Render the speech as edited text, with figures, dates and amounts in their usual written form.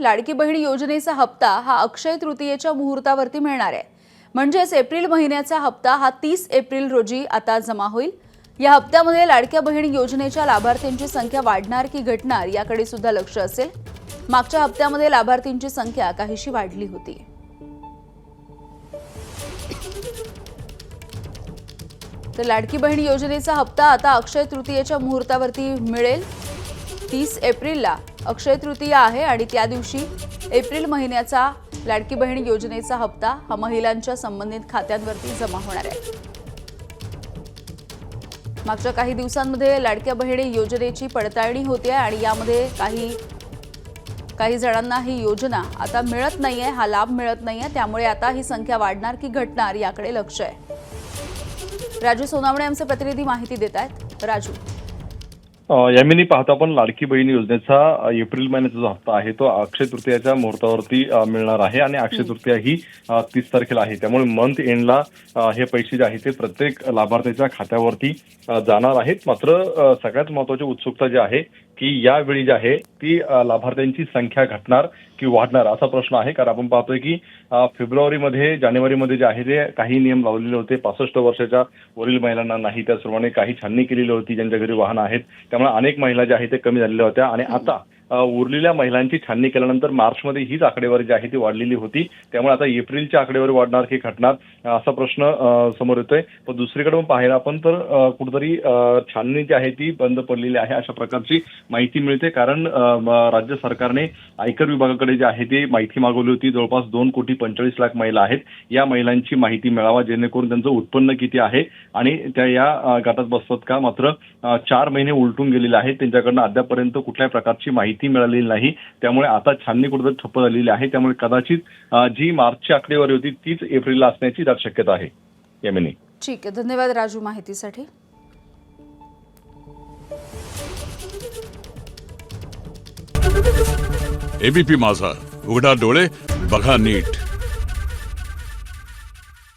लाडकी बहीण योजनेचा हप्ता हा अक्षय तृतीयेच्या मुहूर्तावरती मिळणार आहे। म्हणजेच एप्रिल महिन्याचा हप्ता हा 30 एप्रिल रोजी आता जमा होईल। या हप्त्यामध्ये लाडक्या बहीण योजनेच्या लाभार्थ्यांची संख्या वाढणार की घटणार याकडे सुद्धा लक्ष असेल। मागच्या हप्त्यामध्ये लाभार्थींची संख्या काहीशी वाढली होती। तर लाडकी बहीण योजनेचा हप्ता आता अक्षय तृतीयेच्या मुहूर्तावरती मिळेल। 30 एप्रिलला अक्षय तृतीया आहे आणि त्या दिवशी एप्रिल महिन्याचा लाडकी बहीण योजनेचा हप्ता हा महिलांच्या संबंधित खात्यांवरती जमा होणार आहे। मागच्या काही दिवसांमध्ये लाडक्या बहिणी योजनेची पडताळणी होते आणि यामध्ये काही जणांना ही योजना आता मिळत नाहीये, हा लाभ मिळत नाहीये। त्यामुळे आता ही संख्या वाढणार की घटणार याकडे लक्ष आहे। राजू सोनावणे आमचे प्रतिनिधी माहिती देत आहेत। राजू, यामिनी पाहता आपण लाडकी बहीण योजनेचा एप्रिल महिन्याचा जो हप्ता आहे तो अक्षय तृतीयाच्या मुहूर्तावरती मिळणार आहे आणि अक्षय तृतीया ही 30 तारखेला आहे। त्यामुळे मंथ एंडला हे पैसे जे आहेत ते प्रत्येक लाभार्थ्याच्या खात्यावरती जाणार आहेत। मात्र सगळ्यात महत्त्वाची उत्सुकता जी आहे की यावेळी जी आहे ती लाभार्थ्यांची संख्या घटणार की वाढणार असा प्रश्न आहे। कारण आपण पाहतोय की फेब्रुवारीमध्ये जानेवारीमध्ये जे आहे ते काही नियम लावलेले होते 65 वर्षाच्या वरील महिलांना नाही, त्याचप्रमाणे काही छाननी केलेली होती ज्यांच्या घरी वाहन आहेत, त्यामुळे अनेक महिला ज्या आहेत ते कमी झालेल्या होत्या आणि आता उरलेल्या महिलांची छाननी केल्यानंतर मार्चमध्ये हीच आकडेवारी जी आहे ती वाढलेली होती। त्यामुळे आता एप्रिलच्या आकडेवारी वाढणार की घटणार असा प्रश्न समोर येतोय। पण दुसरीकडे पाहायला आपण तर कुठेतरी छाननी जी आहे ती बंद पडलेली आहे अशा प्रकारची माहिती मिळते। कारण राज्य सरकारने आयकर विभागाकडे जे आहे ती माहिती मागवली होती। जवळपास 2,45,00,000 महिला आहेत, या महिलांची माहिती मिळावा जेणेकरून त्यांचं उत्पन्न किती आहे आणि त्या या गटात बसतात का। मात्र 4 महिने उलटून गेलेले आहेत, त्यांच्याकडनं अद्यापर्यंत कुठल्याही प्रकारची माहिती मिळालेली नाही। त्यामुळे आता छाननी कुठेतरी ठप्प झालेली आहे। त्यामुळे कदाचित जी मार्चची आकडेवारी होती तीच एप्रिलला असण्याची दाट शक्यता आहे। यामिनी, ठीक आहे, धन्यवाद राजू माहितीसाठी। एबीपी माझा, उघडा डोळे बघा नीट।